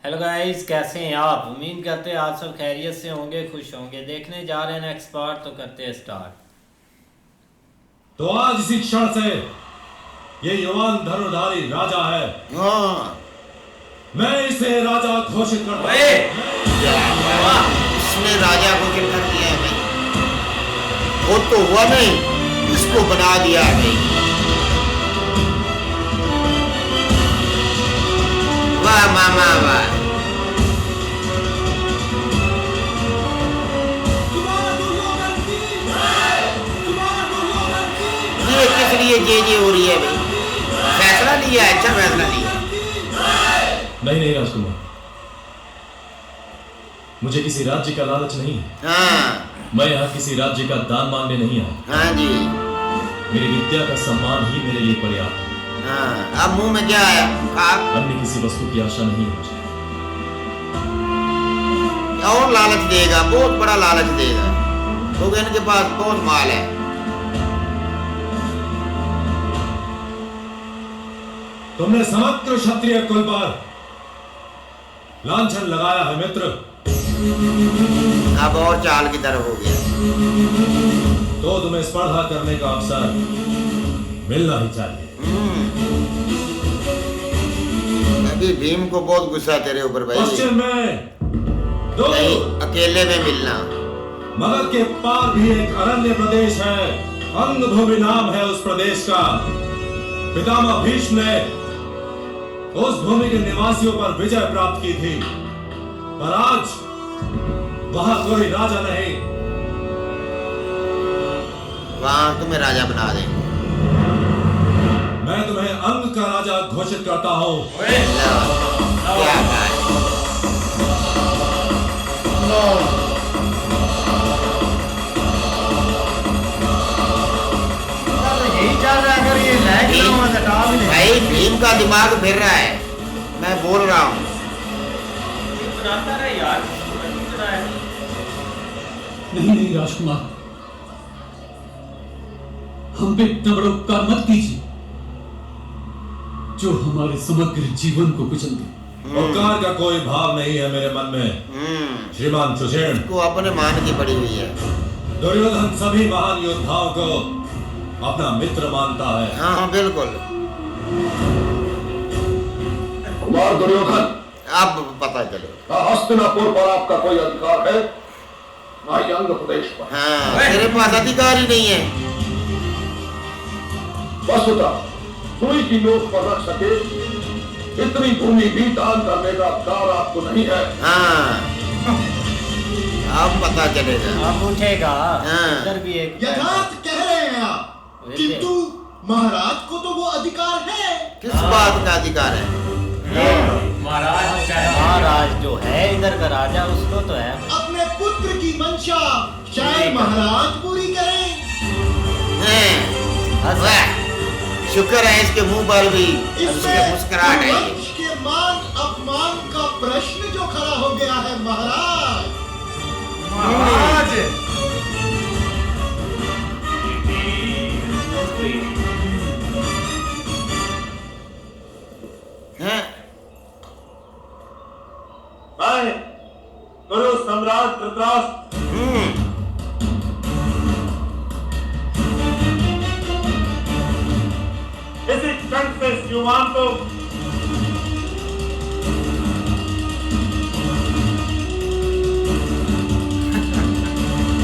Hello guys, कैसे हैं आप? उम्मीद करते हैं आप सब खैरियत से होंगे, खुश होंगे। देखने जा रहे हैं नेक्स्ट पार्ट, तो करते हैं स्टार्ट। तो आज इसी क्षण से ये युवान धनुर्धारी राजा है। हाँ। मैं इसे राजा घोषित करता ओए! वाह, इसने राजा को क्या कर दिया है भाई? वो तो हुआ नहीं, इसको बना दिया है भाई। वाह मामा वाह। ये किस लिए जे हो रही है भाई? फैसला लिया है, अच्छा फैसला लिया। नहीं नहीं राजकुमार, मुझे किसी राज्य का लालच नहीं है। हाँ मैं यहाँ किसी राज्य का दान मांगने नहीं आया। हाँ जी। मेरी विद्या का सम्मान ही मेरे लिए पर्याप्त है। हाँ, अब मुंह में क्या आया? आप अन्य किसी वस्तु की आशा नहीं है मुझे। और लालच देगा, बहुत बड़ा लालच देगा, क्योंकि इनके पास बहुत माल है। तुमने समग्र क्षत्रिय कुल पर लांछन लगाया है मित्र। अब और चाल की तरफ हो गया। तो तुम्हें स्पर्धा करने का अवसर मिलना ही चाहिए। अभी भीम को बहुत गुस्सा तेरे ऊपर भाई। पश्चिम में दो, नहीं, अकेले में मिलना। मगध के पार भी एक अरण्य प्रदेश है। अंगभूमि नाम है उस प्रदेश का। पितामह भीष्म ने उस भूमि के निवासियों पर विजय प्राप्त की थी, पर आज वहां कोई राजा नहीं। वहां तुम्हें राजा बना दे। मैं तुम्हें अंग का राजा घोषित करता हूं। क्या बात। यही चल रहा है। अगर ये लैग ना हो तो हटा भी नहीं। भाई भीम का दिमाग फिर रहा है, मैं बोल रहा हूँ। बनाता रहे यार। नहीं नहीं राजकुमार, हम पे इतना बड़ा उपकार मत कीजिए जो हमारे समग्र जीवन को कुचल दे। उपकार का कोई भाव नहीं है मेरे मन में श्रीमान सुषेण। को अपने मान की पड़ी हुई है। दुर्योधन सभी महान योद्धाओं को अपना मित्र मानता है। हाँ हाँ बिल्कुल। कुमार दुर्योधन, अब पता चले। ना हस्तिनापुर पर आपका कोई अधिकार है, ना ही अंग प्रदेश पर। हाँ, तेरे पास अधिकार ही नहीं है। वस्तुतः सुई की नोक पर रख सके इतनी भूमि भी दान करने का अधिकार आपको नहीं है। हाँ, अब पता चलेगा। अब उठेगा। हाँ। इधर भी एक यथार्थ कह रहे हैं आप, किंतु महाराज को तो वो अधिकार है। किस बात का अधिकार है? महाराज जो है इधर का राजा, उसको तो है। अपने पुत्र की मंशा शायद महाराज पूरी करें। वाह, शुक्र है इसके मुंह पर भी उसके इसमें मुस्कुराहट है। वंश के मान अपमान का प्रश्न जो खड़ा हो गया है महाराज। हैं? मैं गुरु सम्राट धृतराष्ट्र इसी क्षण से इस युवान को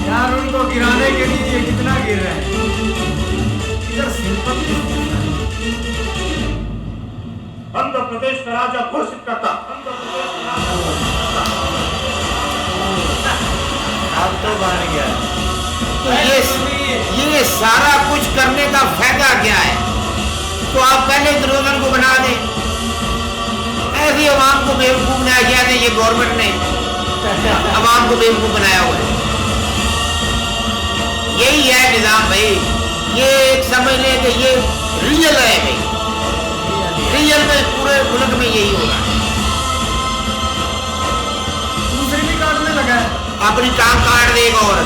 यार, उनको गिराने के लिए ये कितना गिर रहा है। इधर सिंपल आंध्र प्रदेश का राजा घोषित करता। आंध्र प्रदेश का राजा घोषित करता। अब तो बन गया। तो ये सारा कुछ करने का फायदा क्या है? तो आप पहले दुर्योधन को बना दें। ऐसी अवाम को बेवकूफ बनाया गया है। ये गवर्नमेंट ने अवाम को बेवकूफ बनाया हुआ है। यही है निजाम भाई। ये एक समझ लें कि ये रियल है भाई। रियल में पूरे मुल्क में यही होगा। दूसरी भी काटने लगा है। अपनी टांग काट देगा और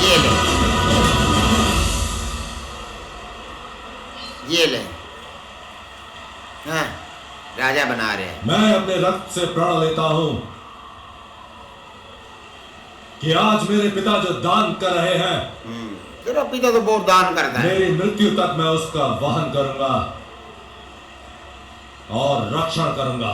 ये ले। ये ले, हाँ राजा बना रहे हैं। मैं अपने रक्त से प्रण लेता हूं कि आज मेरे पिता जो दान कर रहे हैं, तेरा पिता तो बहुत दान करता है। मेरी मृत्यु तक मैं उसका वहन करूंगा और रक्षण करूंगा।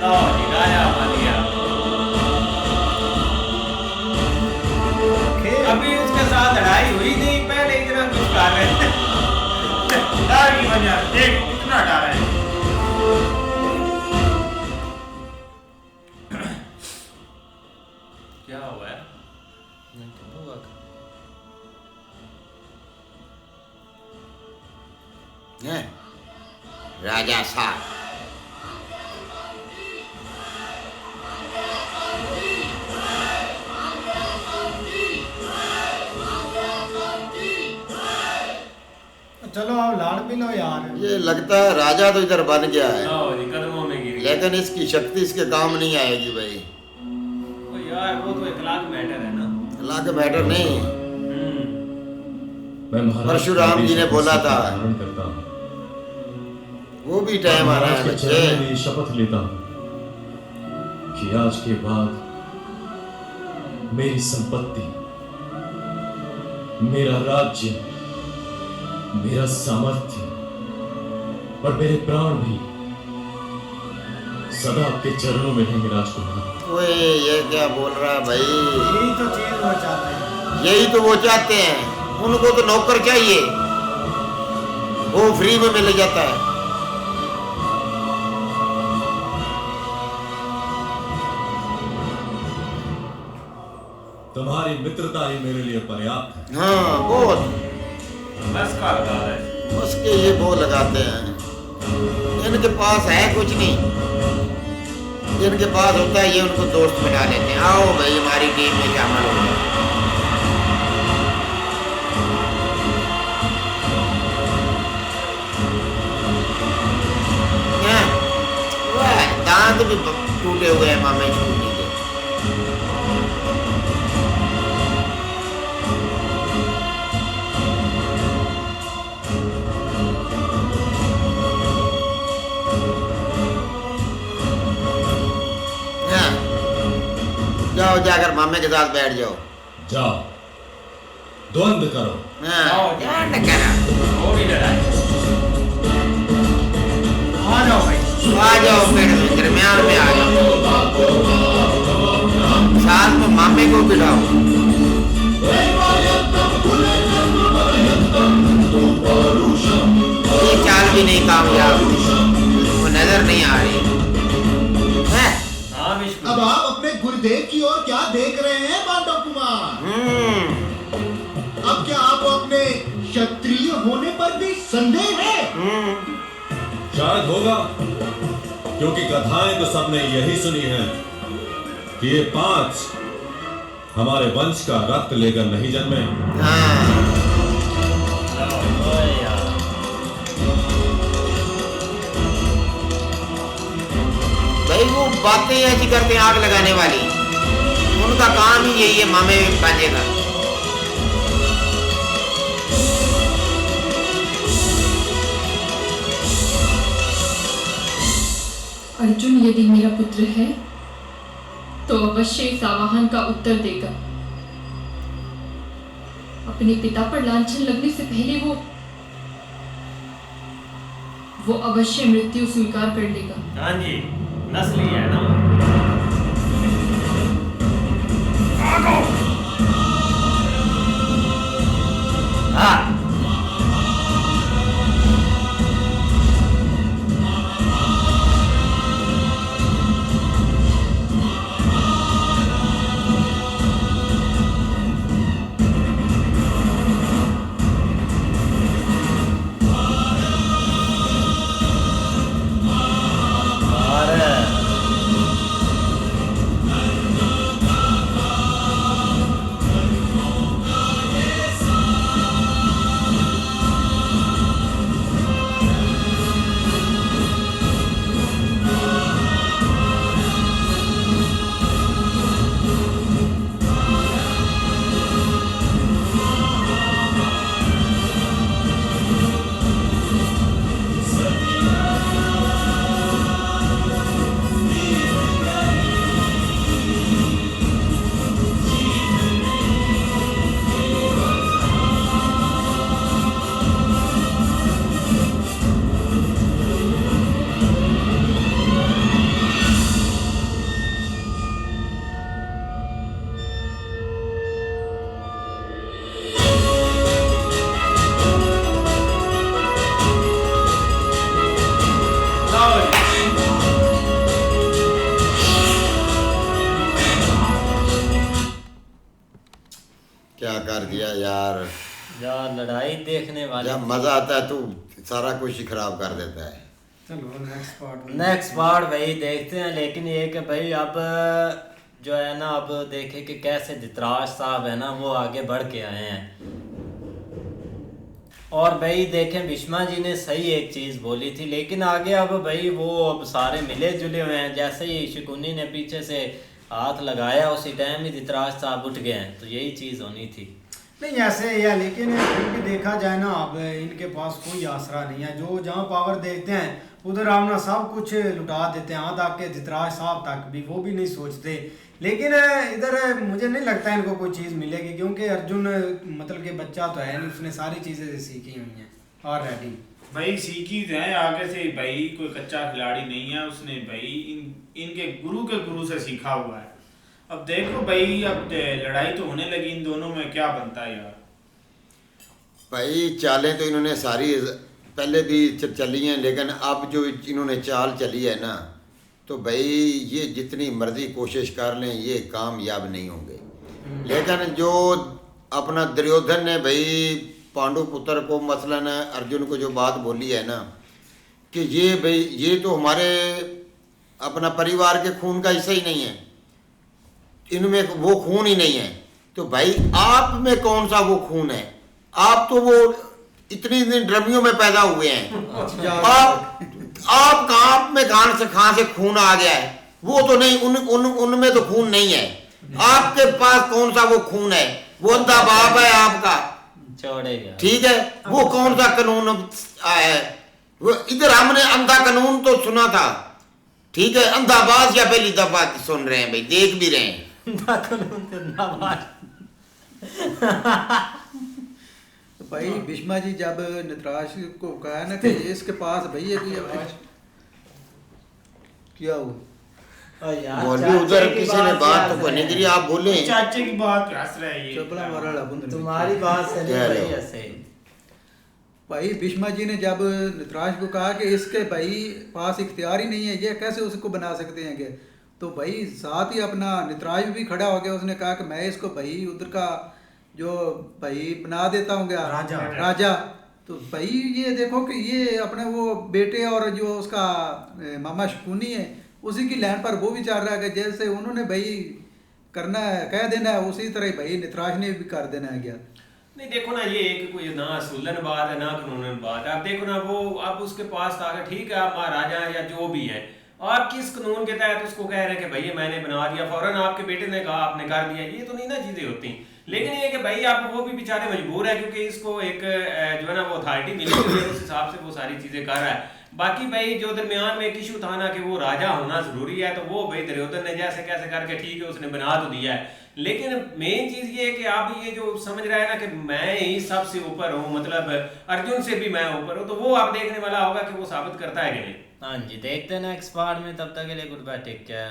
लो जी, राजा बन गया। अभी उसके साथ लड़ाई हुई नहीं, पहले इतना कुछ कर रहे थे। डर की वजह देख कितना डर है। क्या हुआ है? हैं? राजा साहब चलो आप लाड़ भी लो यार। ये लगता है राजा तो इधर बन गया है, लो जी, कदमों में गिर गया। लेकिन इसकी शक्ति इसके काम नहीं आएगी भाई। ओ यार, वो तो इखलाक मैटर है ना। अल्लाह का मैटर नहीं। मैं महाराज परशुराम जी ने बोला था, धारण करता हूं। वो भी टाइम आ रहा है महाराज के बच्चे। चरणों में ये शपथ लेता हूं कि आज के बाद मेरी संपत्ति, मेरा राज्य, मेरा सामर्थ्य और मेरे प्राण भी सदा आपके चरणों में रहेंगे राजकुमार। ओए ये क्या बोल रहा है भाई? यही तो चीज वो चाहते हैं। यही तो वो चाहते हैं। उनको तो नौकर चाहिए, वो फ्री में मिल जाता है। तुम्हारी मित्रता ही मेरे लिए पर्याप्त है। हाँ बहुत बस का लगा है। उसके ये वो लगाते हैं। इनके पास है कुछ नहीं, जिनके पास होता है ये उनको दोस्त बना लेते हैं। आओ भाई हमारी टीम में शामिल हो जाओ। हैं? वाह, दांत भी टूटे हुए हैं मामे छोटी के। जाओ जाकर मामे के साथ बैठ जाओ। जाओ द्वंद्व करो। हाँ, जाओ, क्या न करा। वो भी लड़ाई। आ जाओ भाई। आ जाओ पेड़ में दरमियान में आ जाओ, साथ में मामे को बिठाओ। ये चाल भी नहीं कामयाब, वो नजर नहीं आ रही है। हाँ विष्णु। अब आप अपने गुरुदेव की ओर क्या देख रहे हैं पांडव कुमार? अब क्या आप अपने क्षत्रिय होने पर भी संदेह है? शायद होगा, क्योंकि कथाएं तो सबने यही सुनी है कि ये 5 हमारे वंश का रक्त लेकर नहीं जन्मे। हाँ ओए यार। भाई वो बातें ऐसी करते हैं आग लगाने वाली, उनका काम ही यही है मामे बाजे का। अर्जुन यदि मेरा पुत्र है तो अवश्य इस आवाहन का उत्तर देगा। अपने पिता पर लांछन लगने से पहले वो अवश्य मृत्यु स्वीकार कर लेगा। हाँ जी, नस्ली है ना। हाँ। है यार, यार लड़ाई देखने वाली जब मजा आता है तो सारा कुछ ही खराब कर देता है। नेक्स्ट पार्ट भाई देखते हैं। लेकिन ये कि भाई अब जो है ना, अब देखे कि कैसे धृतराज साहब है ना वो आगे बढ़ के आए हैं। और भाई देखें भीष्मा जी ने सही एक चीज़ बोली थी, लेकिन आगे अब भाई वो अब सारे मिले जुले हुए हैं। जैसे ही शकुनी ने पीछे से हाथ लगाया उसी टाइम ही धृतराज साहब उठ गए हैं, तो यही चीज़ होनी थी। नहीं ऐसे ही है, लेकिन फिर भी देखा जाए ना अब इनके पास कोई आसरा नहीं है। जो जहाँ पावर देखते हैं उधर अपना सब कुछ लुटा देते हैं, यहाँ तक के धृतराज साहब तक भी वो भी नहीं सोचते। लेकिन इधर मुझे नहीं लगता इनको कोई चीज़ मिलेगी, क्योंकि अर्जुन मतलब कि बच्चा तो है नहीं, उसने सारी चीज़ें सीखी हुई हैं ऑलरेडी। भाई सीखी तो है आगे से, भाई कोई कच्चा खिलाड़ी नहीं है, उसने भाई इनके गुरु के गुरु से सीखा हुआ है। अब देखो भाई, अब लड़ाई तो होने लगी इन दोनों में, क्या बनता है यार। भाई चालें तो इन्होंने सारी पहले भी चली हैं, लेकिन अब जो इन्होंने चाल चली है ना, तो भाई ये जितनी मर्जी कोशिश कर लें ये कामयाब नहीं होंगे। लेकिन जो अपना दुर्योधन ने भाई पांडु पुत्र को मसलन अर्जुन को जो बात बोली है ना कि ये भाई ये तो हमारे अपना परिवार के खून का हिस्सा ही नहीं है, इनमें वो खून ही नहीं है, तो भाई आप में कौन सा वो खून है? आप तो वो इतनी ड्रमियों में पैदा हुए हैं, आप कहाँ में कहाँ से खून आ गया है? वो तो नहीं, उनमें तो खून नहीं है। आपके पास कौन सा वो खून है? वो अंधा बाप है आपका, छोड़ेगा ठीक है। वो कौन सा कानून है? वो इधर हमने अंधा कानून तो सुना था, ठीक है, अंधाबाज या पहली दफा सुन रहे हैं भाई, देख भी रहे हैं। भाई भीष्मा जी जब धृतराष्ट्र को कहा ना कि इसके पास भैया की आवाज क्या हुआ यार, मौलवी उधर किसी ने बात तो नहीं करी, आप बोले चाचे की बात हंस रहे हैं ये। चपला मारा तुम्हारी बात से नहीं भाई ऐसे। भाई भीष्मा जी ने जब धृतराष्ट्र को कहा कि इसके भाई पास इख्तियार ही नहीं है, ये कैसे उसको बना सकते हैं? कि तो भाई साथ ही अपना धृतराष्ट्र भी खड़ा हो गया, उसने कहा कि मैं इसको भाई उधर का जो भाई बना देता हूँ क्या राजा। तो भाई ये देखो कि ये अपने वो बेटे और जो उसका मामा शकुनी है उसी की लाइन पर वो भी चल रहा है कि जैसे उन्होंने भाई करना है कह देना है, उसी तरह भाई धृतराष्ट्र ने भी कर देना है क्या। नहीं देखो ना, ये एक कोई ना सुलझन बात है ना कानूनन बात है। आप देखो ना, वो अब उसके पास आ गया, ठीक है आप महाराजा या जो भी है, आप किस कानून के तहत उसको कह रहे हैं कि भैया मैंने बना दिया, फौरन आपके बेटे ने कहा आपने कर दिया, ये तो नहीं ना चीजें होती। लेकिन ये कि भाई आप वो भी बेचारे मजबूर है, क्योंकि इसको एक जो है ना वो अथॉरिटी मिली हुई है, उस हिसाब से वो सारी चीजें कर रहा है। बाकी भाई जो दरमियान में एक इशू था ना कि वो राजा होना जरूरी है, तो वो भाई दुर्योधन ने जैसे कैसे करके ठीक है उसने बना तो दिया है। लेकिन मेन चीज ये है कि आप ये जो समझ रहे हैं ना कि मैं ही सबसे ऊपर हूँ, मतलब अर्जुन से भी मैं ऊपर हूँ, तो वो आप देखने वाला होगा कि वो साबित करता है कि नहीं। हाँ जी, देखते हैं नेक्स्ट पार्ट में। तब तक के लिए गुड बाय, टेक केयर।